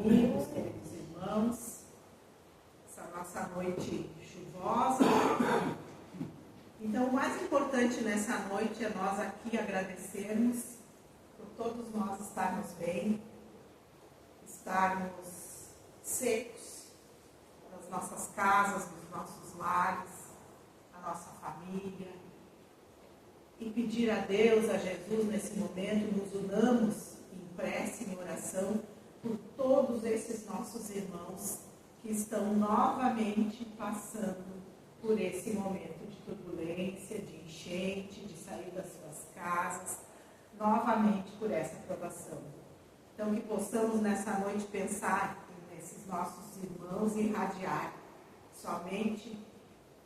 amigos, queridos irmãos, essa nossa noite chuvosa. Então, o mais importante nessa noite é nós aqui agradecermos por todos nós estarmos bem, estarmos secos nas nossas casas, nos nossos lares, na nossa família, e pedir a Deus, a Jesus, nesse momento, nos unamos em prece, em oração, por todos esses nossos irmãos que estão novamente passando por esse momento de turbulência, de enchente, de sair das suas casas, novamente por essa provação. Então, que possamos nessa noite pensar nesses nossos irmãos e irradiar somente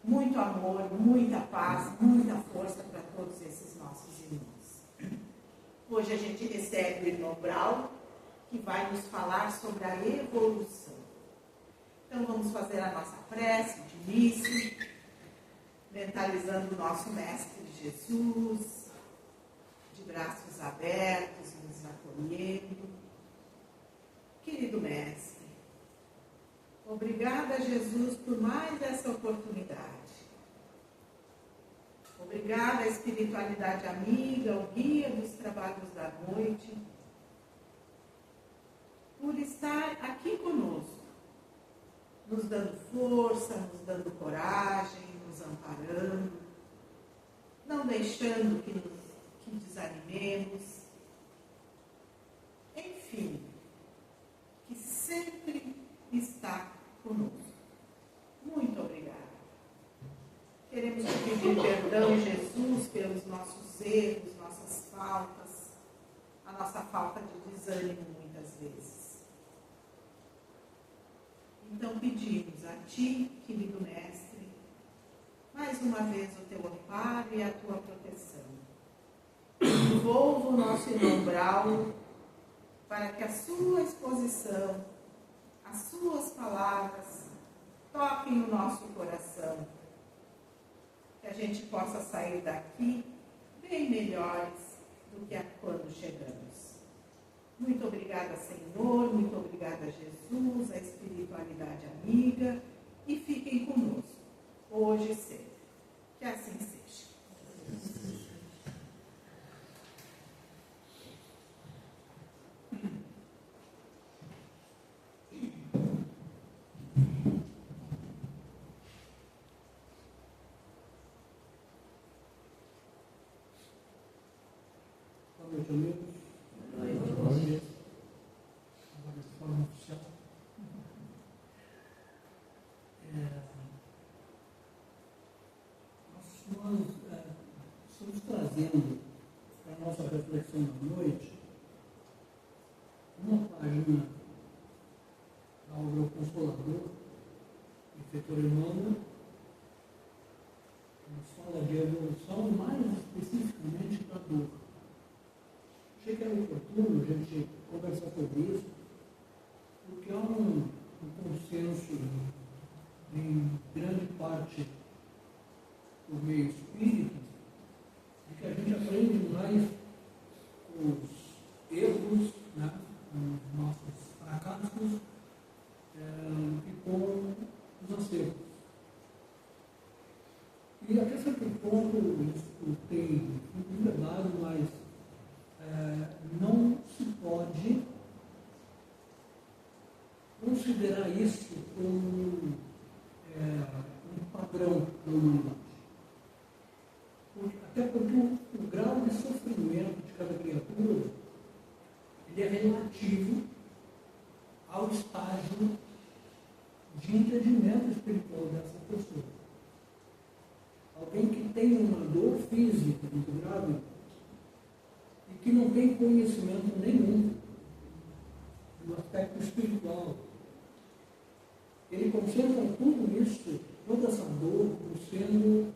muito amor, muita paz, muita força para todos esses nossos irmãos. Hoje a gente recebe o irmão Brau, que vai nos falar sobre a evolução. Então vamos fazer a nossa prece de início, mentalizando o nosso Mestre Jesus, de braços abertos, nos acolhendo. Querido Mestre, obrigada, Jesus, por mais essa oportunidade. Obrigada, espiritualidade amiga, o guia dos trabalhos da noite, por estar aqui conosco, nos dando força, nos dando coragem, nos amparando, não deixando que desanimemos. Enfim, que sempre está conosco. Muito obrigada. Queremos te pedir perdão, Jesus, pelos nossos erros, nossas faltas, a nossa falta de desânimo muitas vezes. Então pedimos a Ti, querido Mestre, mais uma vez o Teu amparo e a Tua proteção. Envolva o nosso irmão Brau para que a sua exposição, as suas palavras toquem o nosso coração, que a gente possa sair daqui bem melhores do que quando chegamos. Muito obrigada, Senhor, muito obrigada, Jesus, a espiritualidade amiga, e fiquem conosco, hoje e sempre. Que assim seja. Boa noite, amigos. Boa noite. Agora de forma oficial. Nós estamos trazendo para a nossa reflexão da noite uma página da obra O Consolador, de Vitor Emmanuel, que nos fala de evolução, mais especificamente da dor. Achei que era oportuno a gente conversar sobre isso, porque há um consenso em grande parte do meio espírita de que a gente aprende mais com os erros, né, com os nossos fracassos e com os acertos. E até certo ponto isso tem verdade, mas não se pode considerar isso como um padrão da humanidade. Até porque o grau de sofrimento de cada criatura ele é relativo ao estágio de entendimento espiritual dessa pessoa. Alguém que tem uma dor física muito grave e que não tem conhecimento nenhum do aspecto espiritual, ele concentra tudo isso, toda essa dor, como sendo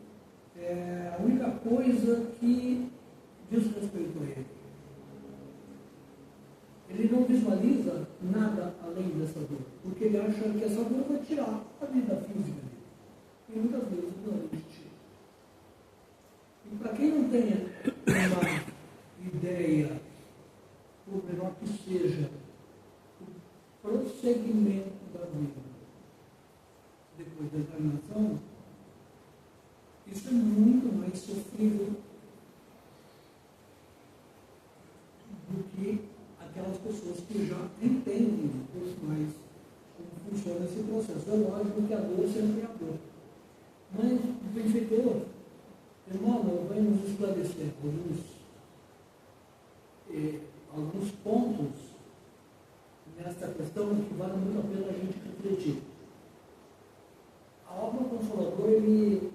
a única coisa que diz respeito a ele. Ele não visualiza nada além dessa dor, porque ele acha que essa dor vai tirar a vida física dele. E muitas vezes não existe. E para quem não tenha uma ideia, por menor que seja, o prosseguimento da vida depois da encarnação, isso é muito mais sofrível do que aquelas pessoas que já entendem um pouco mais como funciona esse processo. É lógico que a dor sempre é a dor. Mas o benfeitor, Emmanuel, vai nos esclarecer alguns pontos nesta questão que vale muito a pena a gente refletir. A obra Consolador, ele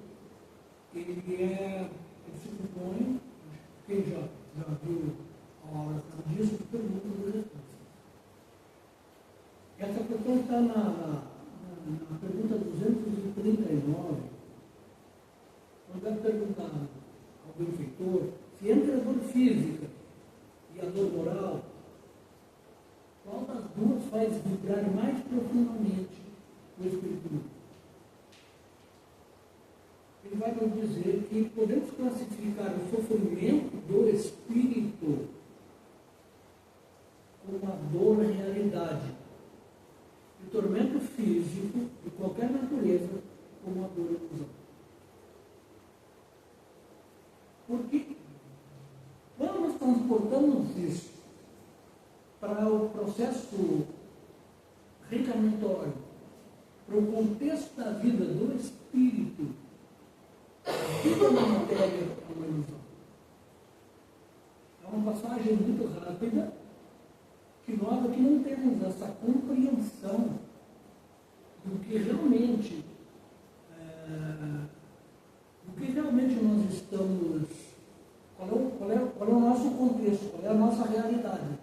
se compõe, quem já viu a obra disso, de perguntas e respostas. Essa questão está na pergunta 239, quando é perguntado ao benfeitor se entre a dor física e a dor moral, qual das duas faz vibrar mais profundamente o espírito humano? Ele vai nos dizer que podemos classificar o sofrimento do espírito como uma dor realidade, e o tormento físico de qualquer natureza como uma dor ilusão. Porque quando nós transportamos isso para o processo reencarnatório, para o contexto da vida do espírito, tudo é uma matéria, é uma ilusão. É uma passagem muito rápida que nós aqui não temos essa compreensão do que realmente nós estamos, qual é o nosso contexto, qual é a nossa realidade.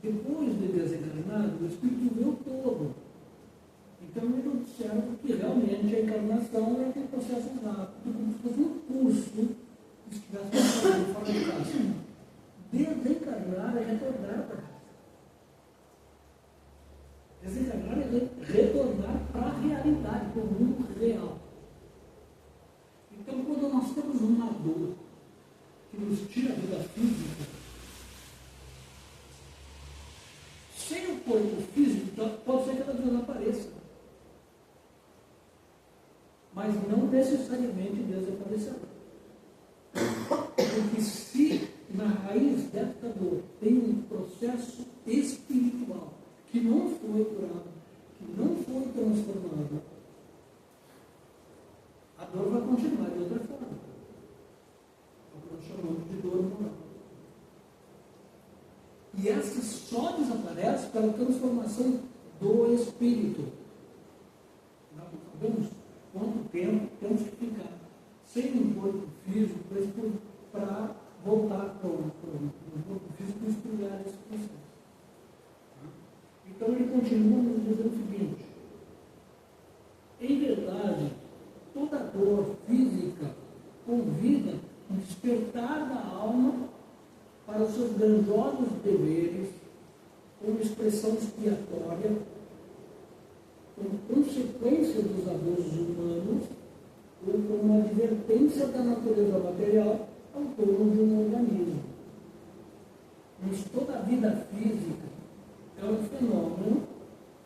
Depois de desencarnado, o espírito vê o todo. Então ele observa que realmente a encarnação é aquele processo rápido, como se fosse um curso que estivesse fazendo fora de casa. Desencarnar é retornar para casa. Desencarnar é retornar para a realidade, para o mundo real. Então, quando nós temos uma dor que nos tira a vida física, sem o corpo físico, pode ser que ela desapareça. Mas não necessariamente desaparecerá. Porque se na raiz desta dor tem um processo espiritual que não foi curado, que não foi transformado, a dor vai continuar de outra forma. É o que nós chamamos de dor moral. E essa só desaparece pela transformação do espírito. Nós não sabemos quanto tempo temos que ficar sem um corpo físico para voltar para o corpo físico e explorar esse processo. Então ele continua nos dizendo o seguinte: em verdade, toda dor física convida um despertar da alma para os seus grandiosos deveres, como expressão expiatória, como consequência dos abusos humanos, ou como advertência da natureza material ao torno de um organismo. Mas toda a vida física é um fenômeno,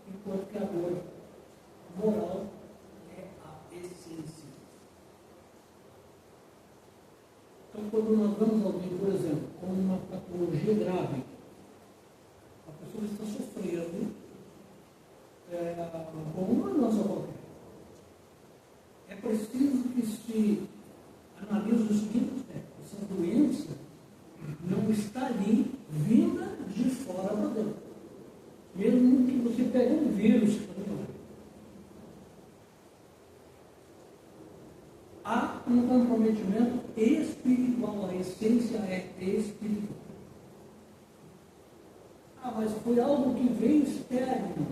enquanto que a dor moral é a essência. Então, quando nós vemos alguém, por exemplo, com uma patologia grave, a pessoa está sofrendo com uma doença qualquer. É preciso que se analise o seguinte aspecto: essa doença não está ali vinda de fora para dentro. Mesmo que você pegue um vírus que está no ar. Há um comprometimento espiritual, a essência é espiritual. Mas foi algo que veio externo.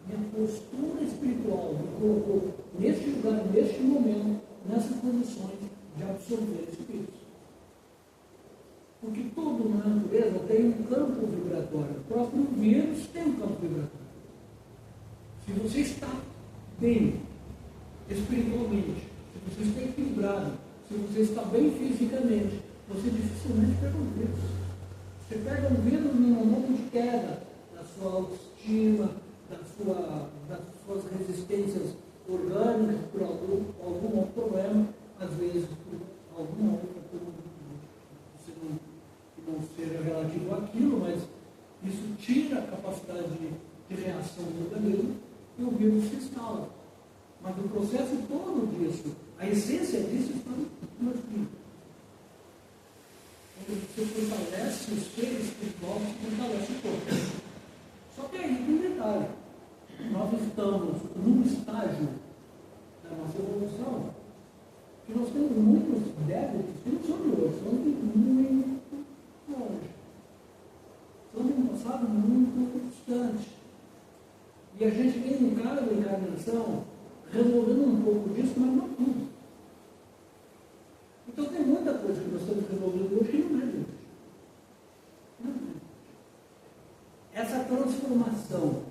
Minha postura espiritual me colocou neste lugar, neste momento, nessas condições de absorver espíritos. Porque tudo na natureza tem um campo vibratório. O próprio vírus tem um campo vibratório. Se você está bem espiritualmente, se você está equilibrado, se você está bem fisicamente, você dificilmente pega um vírus. Você pega um vírus num momento de queda, sua autoestima, das suas resistências orgânicas por algum outro problema, às vezes por alguma outra coisa que não seja relativo àquilo, mas isso tira a capacidade de reação do organismo e o vírus se instala. Mas o processo todo disso, a essência disso está no espírito. Quando você fortalece o ser espiritual, você fortalece o corpo. Só que aí tem um detalhe. Nós estamos num estágio da nossa evolução que nós temos muitos débitos que não são de hoje, são de muito longe. São de um passado muito distante. E a gente vem em cada encarnação resolvendo um pouco disso, mas não tudo. Então tem muita coisa que nós estamos resolvendo hoje que não é de hoje. Essa transformação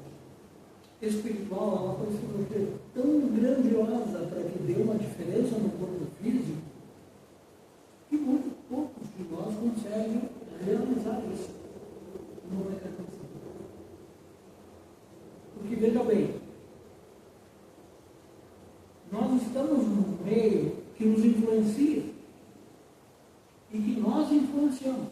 espiritual, ela foi ser tão grandiosa para que dê uma diferença no corpo físico, que muito poucos de nós conseguem realizar isso. Não vai acontecer. Porque veja bem, nós estamos num meio que nos influencia e que nós influenciamos.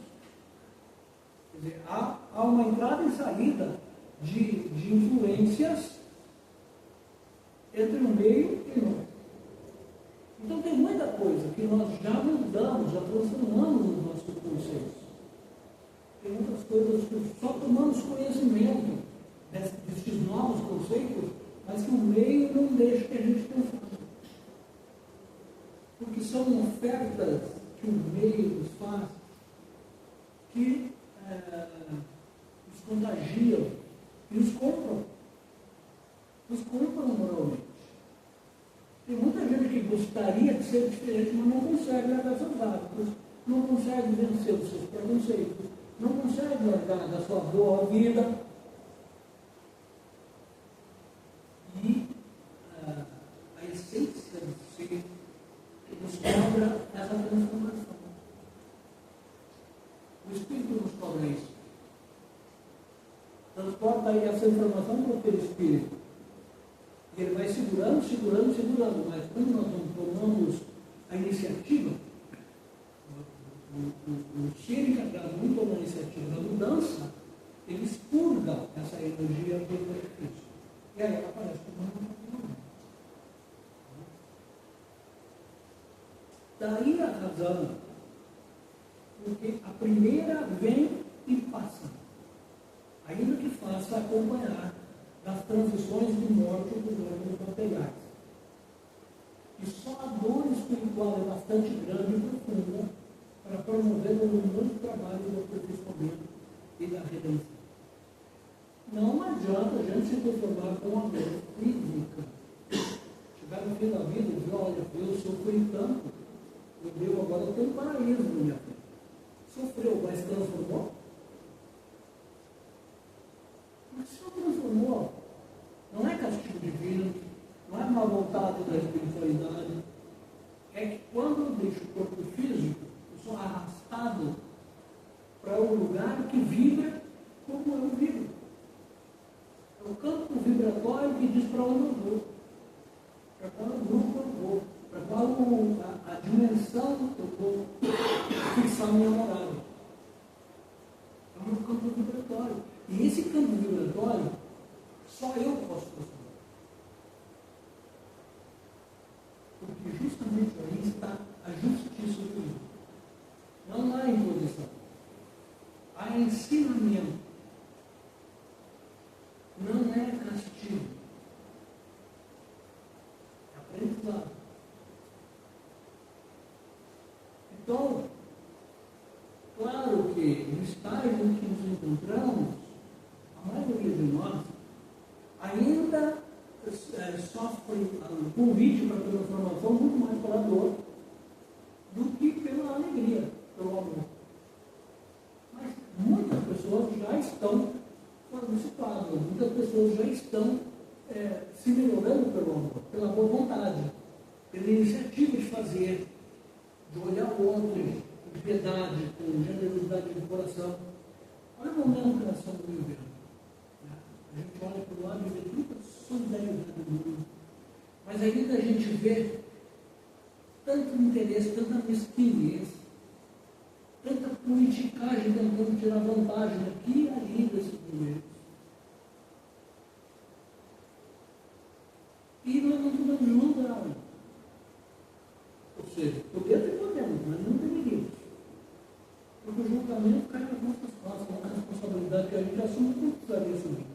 Quer dizer, há uma entrada e saída de influências entre o meio e nós. Então tem muita coisa que nós já mudamos, já transformamos nos nossos conceitos. Tem muitas coisas que só tomamos conhecimento desses novos conceitos, mas que o meio não deixa que a gente transforme. Porque são ofertas que o meio nos faz que nos contagiam e nos compram. Nos compram moralmente. Tem muita gente que gostaria de ser diferente, mas não consegue largar seus hábitos, não consegue vencer os seus preconceitos, não consegue largar da sua boa vida. E a essência do ser nos cobra essa transformação. O Espírito nos cobra isso. Transporta aí essa informação para o perispírito. E ele vai segurando, mas quando nós não tomamos a iniciativa, o ser encarregado não toma a iniciativa da mudança, ele expurga essa energia do benefício. E aí ela aparece como uma. Daí a razão, porque a primeira vem e passa, ainda que faça acompanhar das transições de morte dos órgãos materiais. E só a dor espiritual é bastante grande e profunda para promover o muito trabalho do aperfeiçoamento e da redenção. Não adianta a gente se conformar com a dor física. Chegar no fim da vida e dizer, olha, eu sofri tanto, eu agora tenho um paraíso na minha vida. Sofreu, mas transformou? Mas só transformou. Não é castigo divino, não é mal vontade da espiritualidade. É que quando eu deixo o corpo físico, eu sou arrastado para um lugar que vibra como eu vibro. É o campo vibratório que diz para onde eu vou, para qual grupo eu vou, para qual a dimensão eu vou fixar minha morada. É o meu campo vibratório. E esse campo vibratório, só eu posso transformar. Porque justamente aí está a justiça divina. Não há imposição. Há ensinamento. Não é castigo. É aprendizado. Então, claro que no estágio em que nos encontramos, a maioria de nós ainda sofre um convite para a transformação muito mais pela dor do que pela alegria, pelo amor. Mas muitas pessoas já estão fazendo esse quadro, muitas pessoas já estão se melhorando pelo amor, pela boa vontade, pela iniciativa de fazer, de olhar o outro, de piedade, com generosidade de coração. Olha o momento que nós estamos vivendo. aí a gente vê tanto interesse, tanta mesquinhez, tanta politicagem tentando tirar vantagem aqui e ali desses governos. E nós não podemos julgar. Ou seja, podemos, mas não deveríamos. Porque o julgamento cai nas nossas costas, é uma responsabilidade que a gente assume que não precisaria assumir.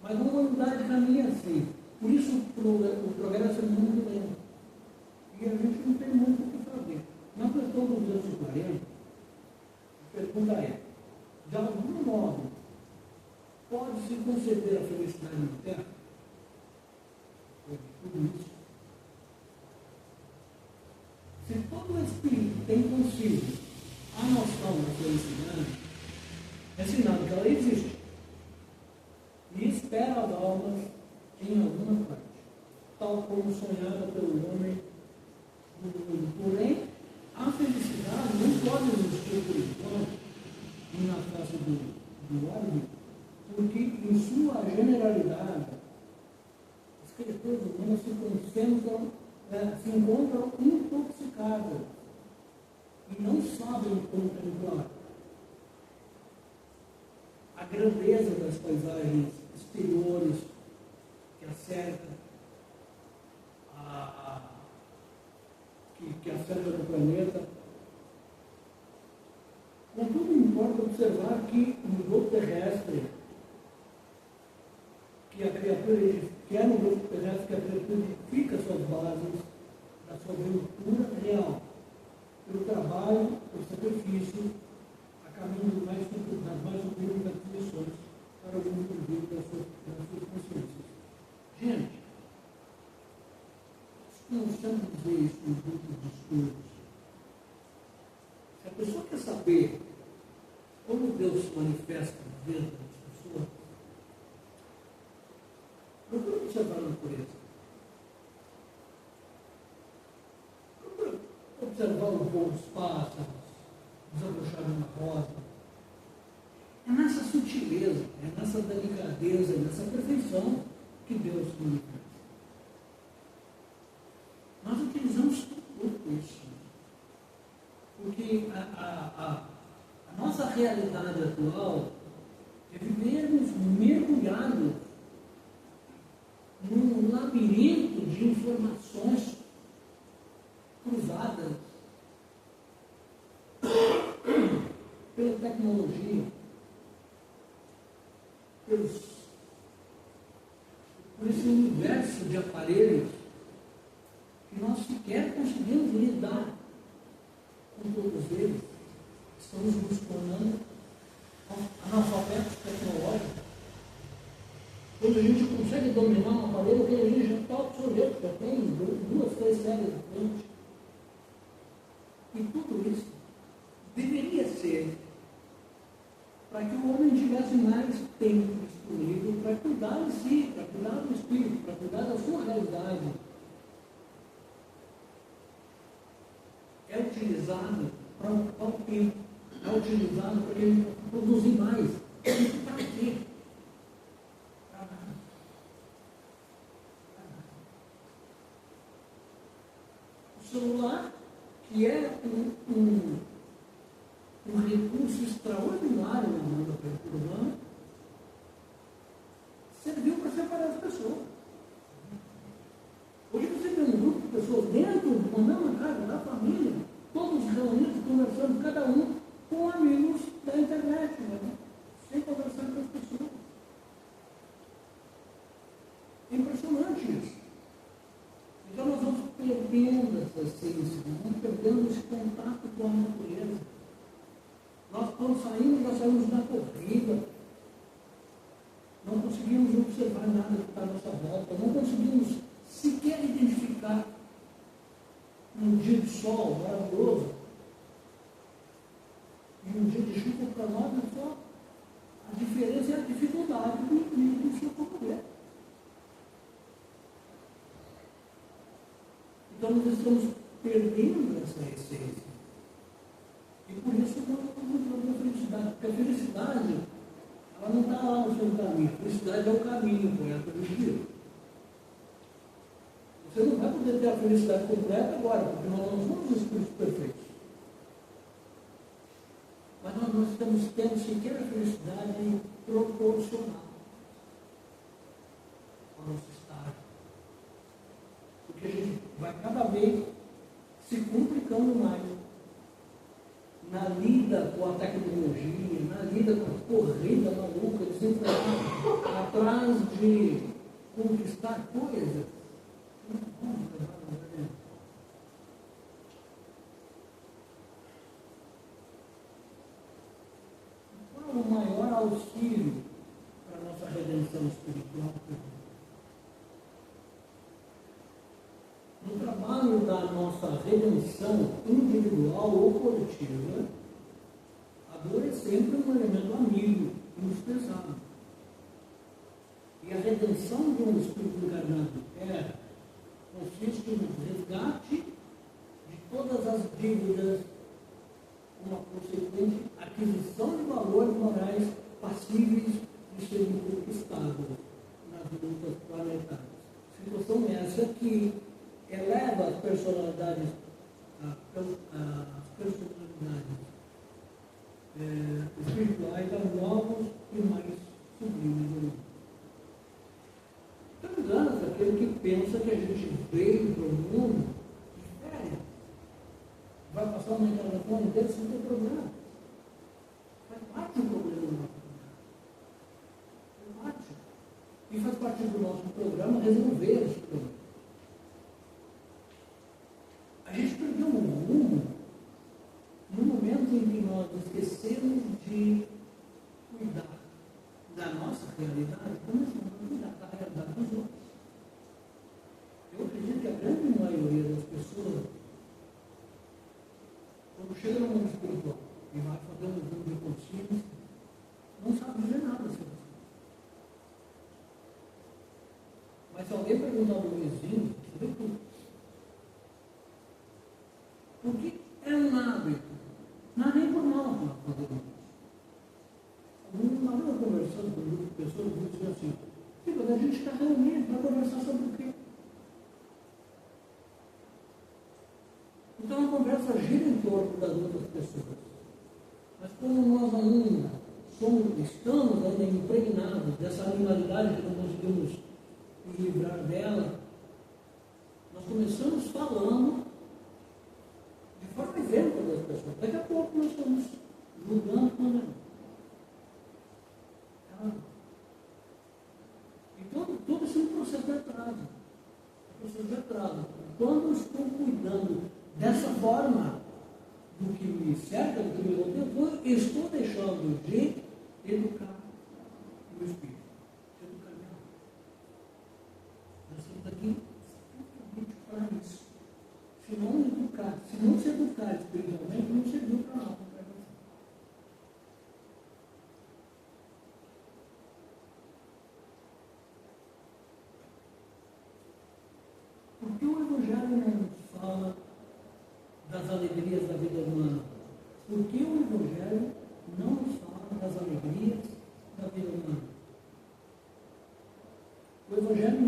Mas a humanidade caminha assim. Por isso o progresso é muito lento. E a gente não tem muito o que fazer. Na questão dos 240, a pergunta é, de algum modo, pode-se conceder a felicidade na Terra? Tudo isso. Se todo espírito tem consigo a noção da felicidade, é sinal que ela existe. E espera as almas em alguma parte, tal como sonhada pelo homem do mundo. Porém, a felicidade não pode existir por enquanto e na face do homem, porque em sua generalidade as criaturas humanas se encontram intoxicadas e não sabem contemplar a grandeza das paisagens exteriores que acercam que acercam o planeta. Contudo, importa observar que no globo terrestre, que é no globo terrestre que a criatura edifica suas bases da sua aventura real, pelo trabalho, pelo sacrifício, a caminho das mais sublimes missões para o mundo vivo das suas consciências. Gente, nós sempre dizer isso nos grupos de estudos. Se a pessoa quer saber como Deus se manifesta na vida das pessoas, procura observar a natureza. Procura observar o voo dos pássaros, desabrochar uma rosa. É nessa sutileza, é nessa delicadeza, é nessa perfeição que Deus se manifesta. Nós utilizamos pouco isso. Porque a nossa realidade atual é vivermos mergulhados num labirinto de informações cruzadas pela tecnologia, por esse universo de aparelhos que nós sequer conseguimos lidar com todos eles. Estamos nos tornando analfabetos tecnológicos. Quando a gente consegue dominar um aparelho, que a gente já está obsoleto, já tem 2, 3 séries de frente. E tudo isso deveria ser para que o homem tivesse mais tempo disponível para cuidar de si, para cuidar do espírito, para cuidar da sua realidade. É utilizado para ocupar o tempo, é utilizado para ele produzir mais. Para quê? Para nada. O celular, que é um recurso extraordinário na mão da criatura humana, serviu para separar as pessoas. Hoje você tem um grupo de pessoas dentro de uma mesma casa, da família, todos reunidos, conversando, cada um com amigos da internet, né? Sem conversar com as pessoas. É impressionante isso. Então nós vamos perdendo essa essência, nós vamos perdendo esse contato com a natureza. Nós estamos saindo, nós saímos na corrida. Não conseguimos observar nada que está à nossa volta, não conseguimos sequer identificar um dia de sol maravilhoso e um dia de chuva para nós é só a diferença é a dificuldade do seu companheiro. Então nós estamos perdendo essa essência. E por isso nós estamos na felicidade, porque a felicidade Ela não está lá no seu caminho. A felicidade é o caminho, poeta do dia. Você não vai poder ter a felicidade completa agora, porque nós não somos espíritos perfeitos. Mas nós estamos tendo sequer a felicidade proporcional ao nosso estágio. Porque a gente vai cada vez se complicando mais na lida com a tecnologia, na lida com a corrida maluca, desenfreada, atrás de conquistar coisas. Qual é o maior auxílio para a nossa redenção espiritual? No trabalho da nossa redenção individual ou coletiva, a dor é sempre um elemento amigo, indispensável. E a redenção de um espírito encarnado na Terra consiste no resgate de todas as dívidas, uma consequente aquisição de valores morais passíveis de serem conquistados nas lutas planetárias. Situação essa que eleva as personalidades espirituais a novos e mais sublimes elementos. Então, engana-se aquele que pensa que a gente veio para o mundo de férias. Vai passar uma encarnação inteira sem ter problema. Faz parte do problema do nosso programa. Faz parte. E faz parte do nosso programa resolver esse problema. A gente perdeu um rumo no momento em que nós esquecemos de cuidar da nossa realidade, começamos a cuidar da realidade dos outros. Eu acredito que a grande maioria das pessoas, quando chega no mundo espiritual e vai fazer um exame de consciência, não sabe dizer nada sobre isso. Mas se alguém perguntar ao vizinho, você vê tudo. Porque é um hábito. Não é nem por mal que nós fazemos isso. Uma vez eu conversando com um grupo de pessoas, eu disse assim, mas a gente está reunindo para conversar sobre o quê? Então a conversa gira em torno das outras pessoas. Mas como nós ainda estamos ainda impregnados dessa animalidade que não conseguimos nos livrar dela, nós começamos falando de forma isenta das pessoas. Daqui a pouco nós estamos julgando quando é. Então, todo esse é um processo de atraso. Quando eu estou cuidando dessa forma do que me cerca, do que me rodeia, eu estou deixando de educar o meu espírito, educar minha alma. Nós estamos aqui exatamente para isso. Se não se educar espiritualmente, não serviu para nada. Por que o Evangelho não nos fala das alegrias da vida humana? Por que o Evangelho não nos fala das alegrias da vida humana? O Evangelho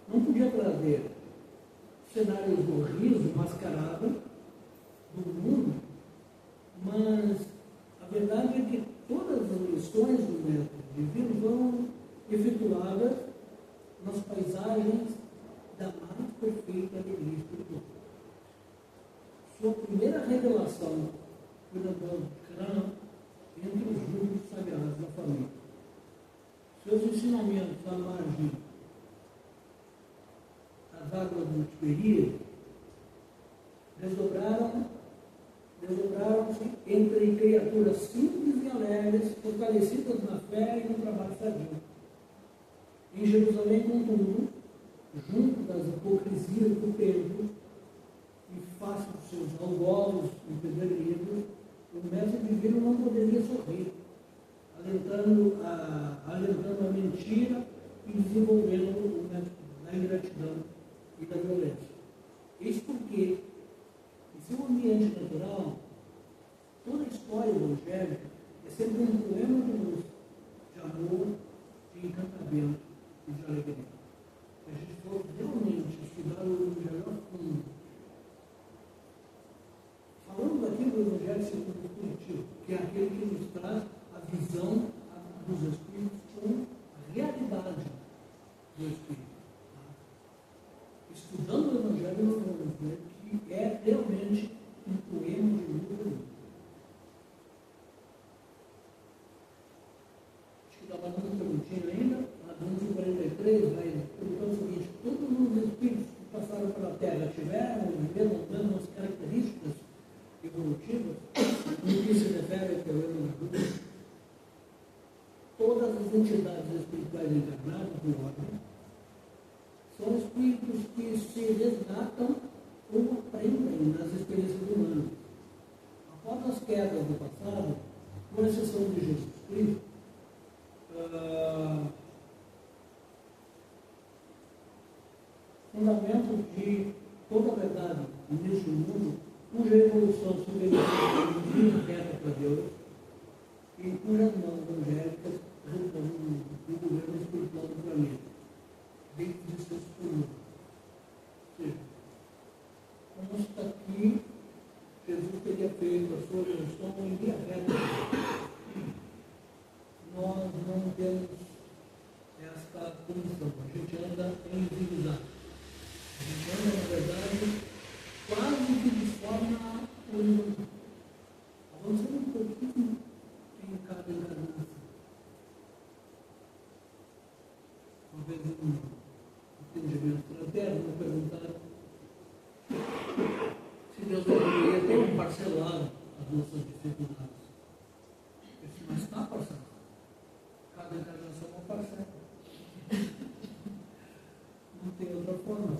não podia trazer cenários do riso mascarado do mundo, mas a verdade é que todas as lições do método divino vão efetuadas nas paisagens da mais perfeita alegria espiritual. Sua primeira revelação foi na boda de Canaã, entre os grupos sagrados da família. Seus ensinamentos à margem das águas do Tiberíades desdobraram-se entre criaturas simples e alegres, fortalecidas na fé e no trabalho sadio. Em Jerusalém, contudo, junto das hipocrisias do templo e face dos seus algozes empedernidos, o mestre divino não poderia sorrir, alentando a mentira e desenvolvendo o método da ingratidão e da violência. Isso porque, em seu ambiente natural, toda a história evangélica é sempre um poema de luz, amor, de encantamento e de alegria. Se a gente for realmente estudar o Evangelho a fundo, falando daquilo do Evangelho segundo o Espiritismo, que é aquele que nos traz a visão dos Espíritos com a realidade do Espírito. Estudando o Evangelho, nós vamos ver que é realmente um poema de Lula. Acho que estava dando uma perguntinha ainda, a 243 vai perguntando o seguinte: todos os Espíritos que passaram pela Terra tiveram as mesmas características evolutivas no que se refere ao teorema da dúvida? Todas as entidades espirituais encarnadas, por ordem, são espíritos que se resgatam ou aprendem nas experiências humanas. Após as quedas do passado, com exceção de Jesus Cristo, fundamento de toda a verdade neste mundo, cuja evolução se verifica reta para Deus e cujas mãos angélicas retomam o governo espiritual do planeta, dentro de seus pulmões. Ou seja, consta que Jesus teria feito a sua evolução em linha reta. Nós não temos esta condição, a gente anda em zigue-zague. A gente anda, na verdade, quase que de forma horizontal, avançando um pouquinho em cada encarnação. Uma vez um entendimento fraterno me perguntaram se Deus deveria ter parcelado as nossas dificuldades. Eu disse, mas está parcelado. Cada encarnação é uma parcela. Não tem outra forma.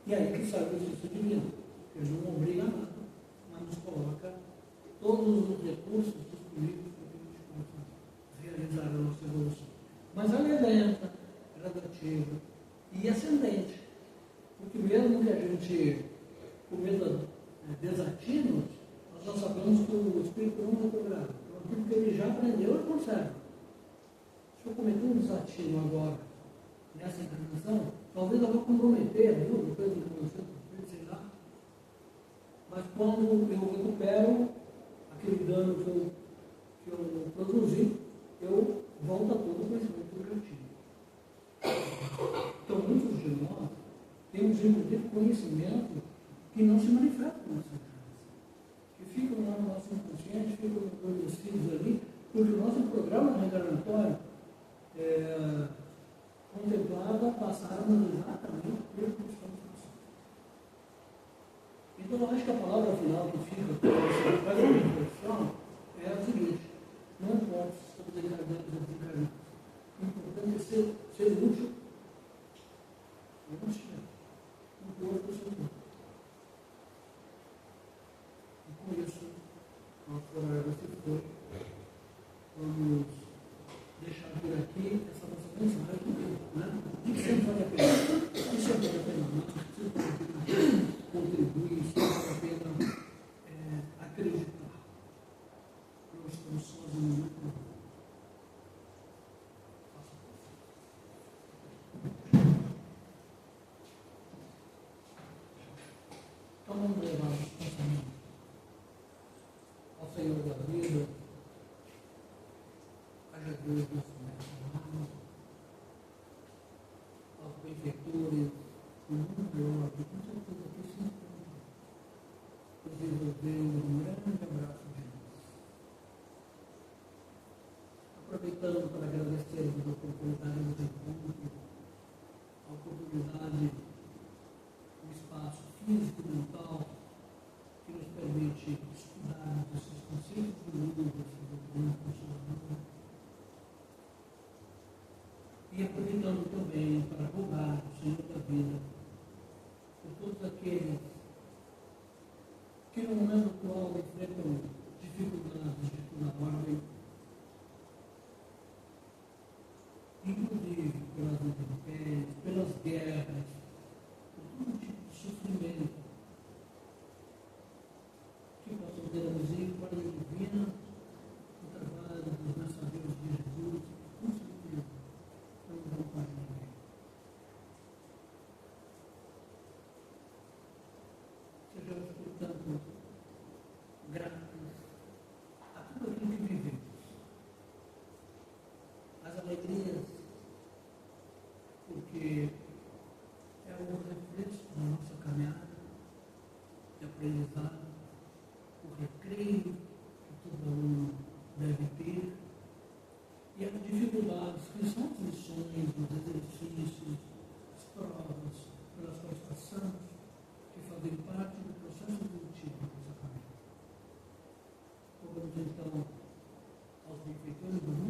E aí que sai o justiça divino. Ele não obriga a nada, mas nos coloca todos os recursos disponíveis para que a gente possa realizar a nossa evolução. Mas ela é lenta, gradativa e ascendente. Porque mesmo que a gente cometa desatinos, nós já sabemos que o Espírito não é retrograda. Então, aquilo que ele já aprendeu, ele consegue. Se eu cometer um desatino agora, nessa encarnação, talvez eu vou comprometer, viu? Depois da encarnação, sei lá. Mas quando eu recupero aquele dano que eu produzi, eu volto a todo o conhecimento que eu já tinha. Então, muitos de nós temos, inclusive, conhecimento que não se manifesta nessa encarnação. Que ficam lá no nosso inconsciente, ficam adormecidos ali, porque o nosso programa reencarnatório contemplava passarmos exatamente pelo que estamos passando. Então, eu acho que a palavra final que fica para faz uma reflexão é a seguinte: não importa se estamos encarnados ou desencarnados, o importante é ser útil. Um corpo sem corpo. E com isso, nosso horário se foi. Vamos deixar por aqui essa nossa mensagem, né? Que sempre vale a pena. Que sempre vale a pena amar, sempre vale a pena contribuir, sempre vale a pena acreditar. Nós estamos sozinhos, né? Então vamos levar os pensamentos ao Senhor da vida, a Jesus nosso mestre amado, aos benfeitores do mundo e ordem, com certeza que se encontram, nos desenvolvendo um grande abraço de luz. Aproveitando para agradecer a oportunidade do encontro, a oportunidade do espaço físico e mental que nos permite estudar esses conceitos do mundo, do funcionamento. E aproveitando também para rogar o Senhor da vida por todos aqueles que no momento atual enfrentam dificuldades de toda ordem, inclusive pelas intempéries, pelas guerras, por todo tipo de sofrimento, que possam ter a misericórdia divina no trabalho dos mensageiros de Jesus. creio que todo aluno deve ter, e as dificuldades que são as lições, os exercícios, as provas pelas quais passamos, que fazem parte do processo evolutivo dessa caminhada. Vamos então aos benfeitores do mundo.